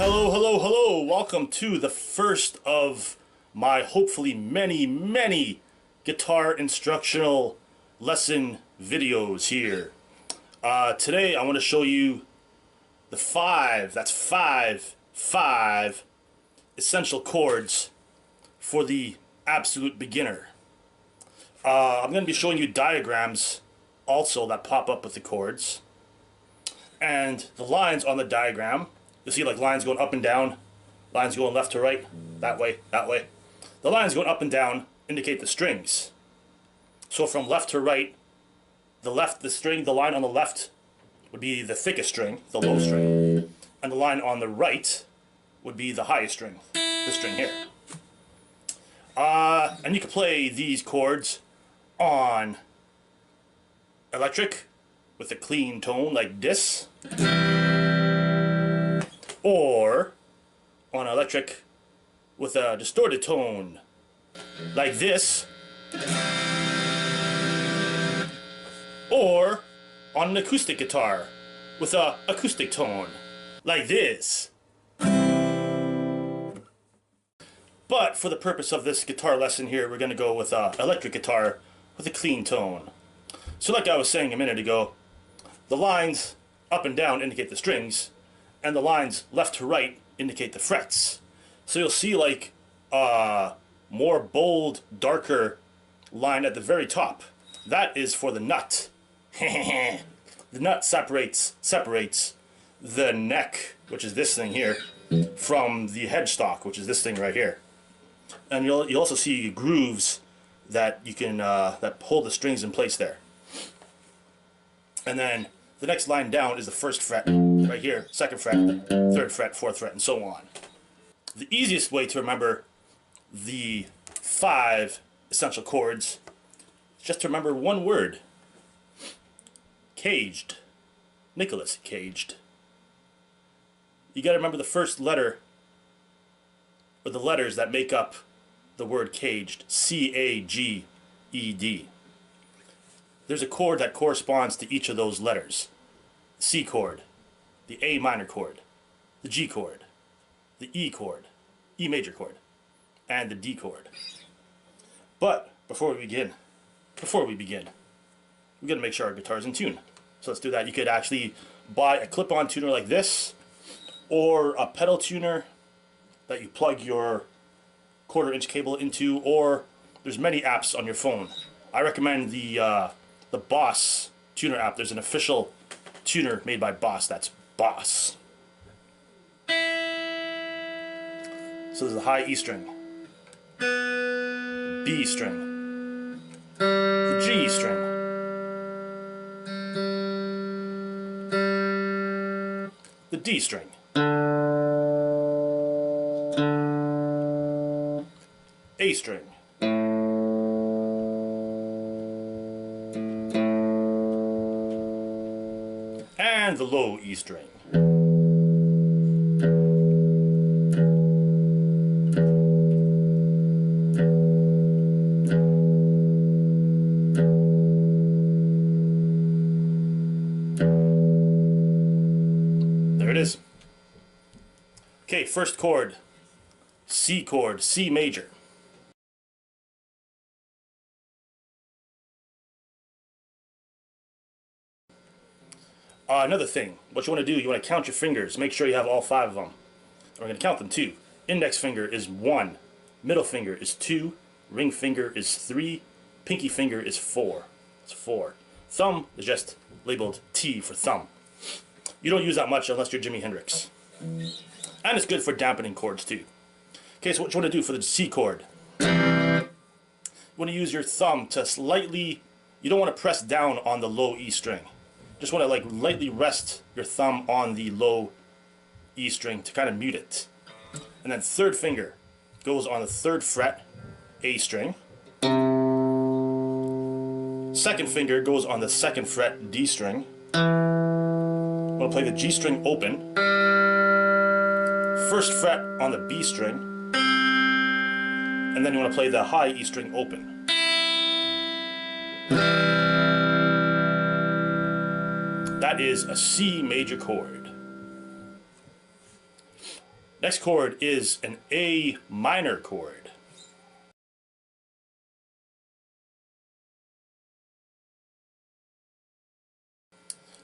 Hello, hello, hello. Welcome to the first of my hopefully many guitar instructional lesson videos here. Today I want to show you the five essential chords for the absolute beginner. I'm going to be showing you diagrams also that pop up with the chords. And the lines on the diagram, you'll see like lines going up and down, lines going left to right, that way, that way. The lines going up and down indicate the strings. So from left to right, the line on the left would be the thickest string, the low string, and the line on the right would be the highest string, this string here. And you can play these chords on electric with a clean tone like this, or on electric with a distorted tone like this, or on an acoustic guitar with a acoustic tone like this. But for the purpose of this guitar lesson here, we're going to go with electric guitar with a clean tone. So like I was saying a minute ago, the lines up and down indicate the strings, and the lines left to right indicate the frets. So you'll see like a more bold, darker line at the very top. That is for the nut. The nut separates the neck, which is this thing here, from the headstock, which is this thing right here. And you'll also see grooves that you can that hold the strings in place there. And then the next line down is the first fret right here, second fret, third fret, fourth fret, and so on. The easiest way to remember the 5 essential chords is just to remember one word. Caged. Nicholas Caged. You got to remember the first letter, or the letters that make up the word caged. C-A-G-E-D. There's a chord that corresponds to each of those letters. The C chord, the A minor chord, the G chord, the E chord, E major chord, and the D chord. But before we begin, we got to make sure our guitar's in tune. So let's do that. You could actually buy a clip-on tuner like this, or a pedal tuner that you plug your 1/4-inch cable into, or there's many apps on your phone. I recommend the Boss tuner app. There's an official tuner made by Boss. That's Boss. So there's a high E string, B string, the G string, the D string, A string, and the low E string. There it is. Okay, first chord, C chord, C major. Another thing, what you want to do, you want to count your fingers. Make sure you have all 5 of them. We're going to count them too. Index finger is 1, middle finger is 2, ring finger is 3, pinky finger is 4. It's 4. Thumb is just labeled T for thumb. You don't use that much unless you're Jimi Hendrix. And it's good for dampening chords too. Okay, so what you want to do for the C chord, you want to use your thumb to slightly, you don't want to press down on the low E string. Just want to like lightly rest your thumb on the low E string to kind of mute it. And then third finger goes on the 3rd fret, A string. Second finger goes on the 2nd fret, D string. I'm going to play the G string open. 1st fret on the B string. And then you want to play the high E string open. That is a C major chord. Next chord is an A minor chord.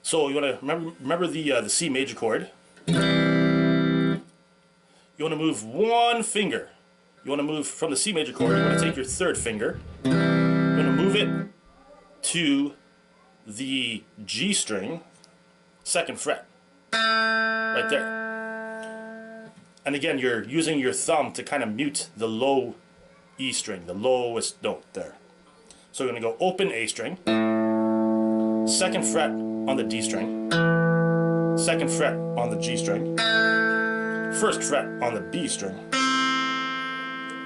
So you want to remember the C major chord. You want to move one finger. You want to move from the C major chord. You want to take your third finger. You want to move it to the G string, 2nd fret, right there. And again, you're using your thumb to kind of mute the low E string, the lowest note there. So you're going to go open A string, 2nd fret on the D string, 2nd fret on the G string, 1st fret on the B string,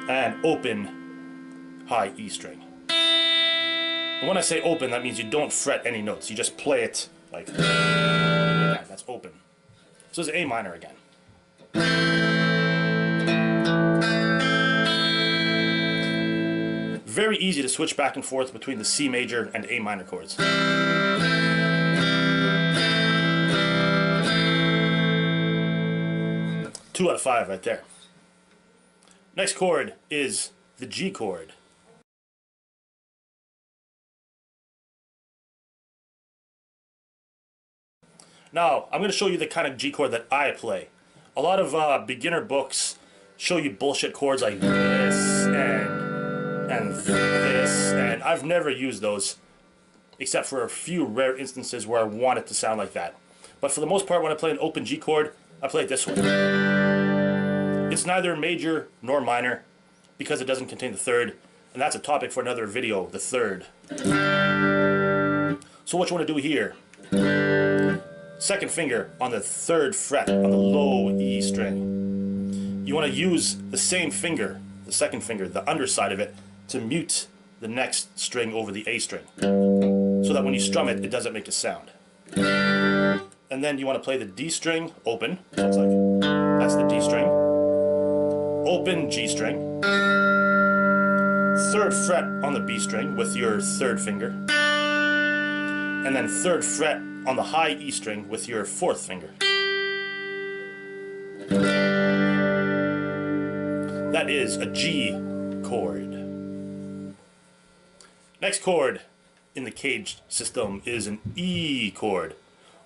and open high E string. And when I say open, that means you don't fret any notes. You just play it like that. That's open. So it's A minor again. Very easy to switch back and forth between the C major and A minor chords. 2 out of 5 right there. Next chord is the G chord. Now, I'm going to show you the kind of G chord that I play. A lot of beginner books show you bullshit chords like this and this, and I've never used those except for a few rare instances where I want it to sound like that. But for the most part, when I play an open G chord, I play it this way. It's neither major nor minor because it doesn't contain the third, and that's a topic for another video, the third. So what you want to do here, 2nd finger on the 3rd fret on the low E string. You want to use the same finger, the 2nd finger, the underside of it, to mute the next string over the A string, so that when you strum it, it doesn't make a sound. And then you want to play the D string open, so it's like, that's the D string, open G string, 3rd fret on the B string with your 3rd finger, and then 3rd fret on the high E string with your 4th finger. That is a G chord. Next chord in the caged system is an E chord,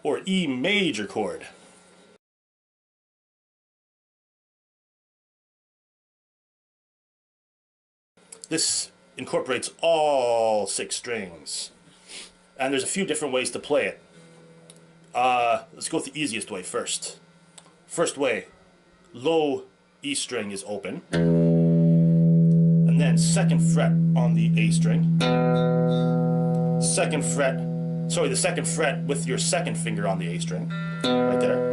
or E major chord. This incorporates all 6 strings, and there's a few different ways to play it. Let's go with the easiest way first. First way, low E string is open, and then 2nd fret on the A string, 2nd fret, sorry, the 2nd fret with your 2nd finger on the A string, right there,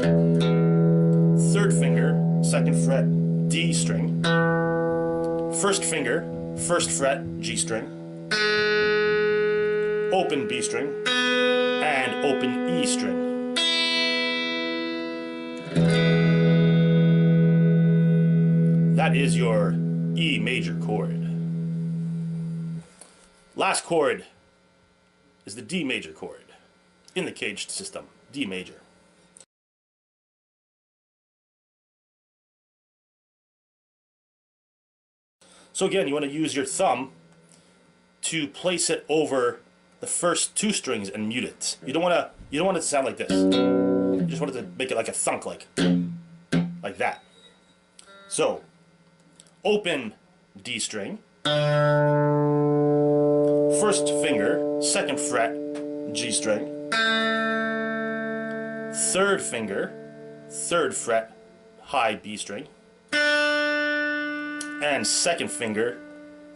3rd finger, 2nd fret, D string, 1st finger, 1st fret, G string, open B string, and open E string. That is your E major chord. Last chord is the D major chord in the caged system, D major. So again, you want to use your thumb to place it over the first 2 strings and mute it. You don't want it to sound like this. You just want it to make it like a thunk, like that. So, open D string, 1st finger, 2nd fret, G string, 3rd finger, 3rd fret, high B string, and 2nd finger,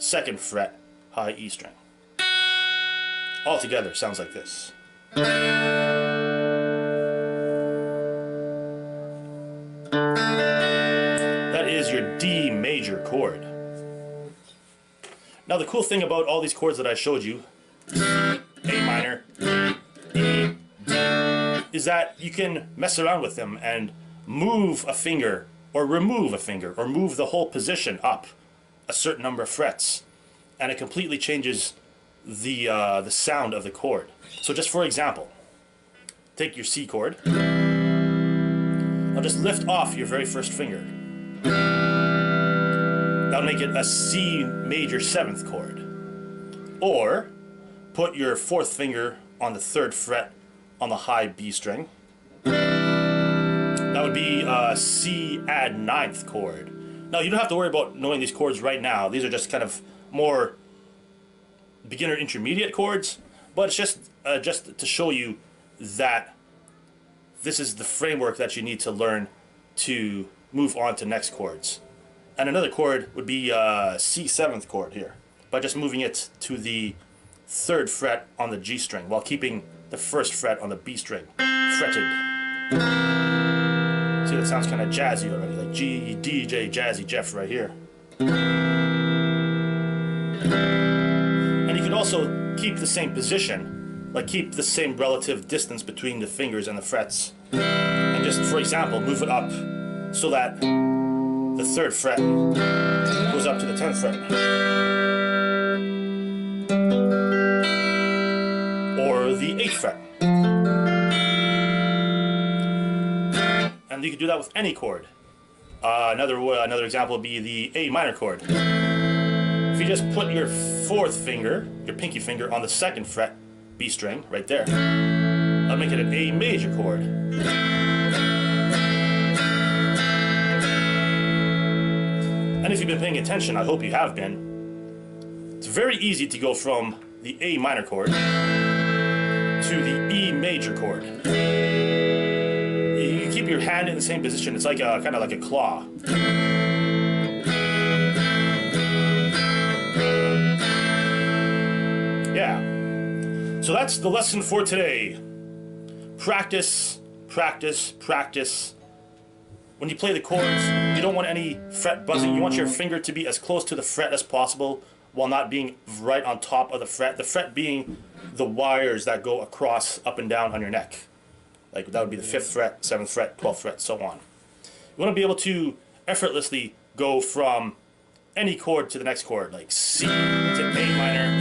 2nd fret, high E string. All together sounds like this. That is your D major chord. Now the cool thing about all these chords that I showed you, A minor, E, D, is that you can mess around with them and move a finger or remove a finger or move the whole position up a certain number of frets, and it completely changes the sound of the chord. So just for example, take your C chord. Now just lift off your very first finger. That would make it a C major 7th chord. Or put your 4th finger on the 3rd fret on the high B string. That would be a C add 9th chord. Now you don't have to worry about knowing these chords right now. These are just kind of more beginner intermediate chords, but it's just to show you that this is the framework that you need to learn to move on to next chords. And another chord would be a C 7th chord here, by just moving it to the 3rd fret on the G string while keeping the 1st fret on the B string fretted. See, that sounds kind of jazzy already, like G, DJ, Jazzy Jeff right here. And you could also keep the same position, like keep the same relative distance between the fingers and the frets. And just, for example, move it up so that the 3rd fret goes up to the 10th fret. Or the 8th fret. And you could do that with any chord. Another example would be the A minor chord. If you just put your 4th finger, your pinky finger, on the 2nd fret B string, right there, that'll make it an A major chord. And if you've been paying attention, I hope you have been, it's very easy to go from the A minor chord to the E major chord. You keep your hand in the same position. It's like kind of like a claw. Yeah. So that's the lesson for today. Practice, practice, practice. When you play the chords, you don't want any fret buzzing. You want your finger to be as close to the fret as possible while not being right on top of the fret. The fret being the wires that go across, up and down on your neck. Like that would be the 5th fret, 7th fret, 12th fret, so on. You want to be able to effortlessly go from any chord to the next chord, like C to A minor,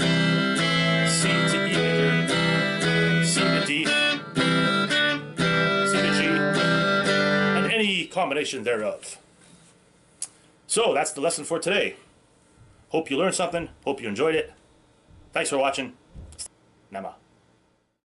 C to E major, C to D, C to G, and any combination thereof. So that's the lesson for today. Hope you learned something. Hope you enjoyed it. Thanks for watching. Nama.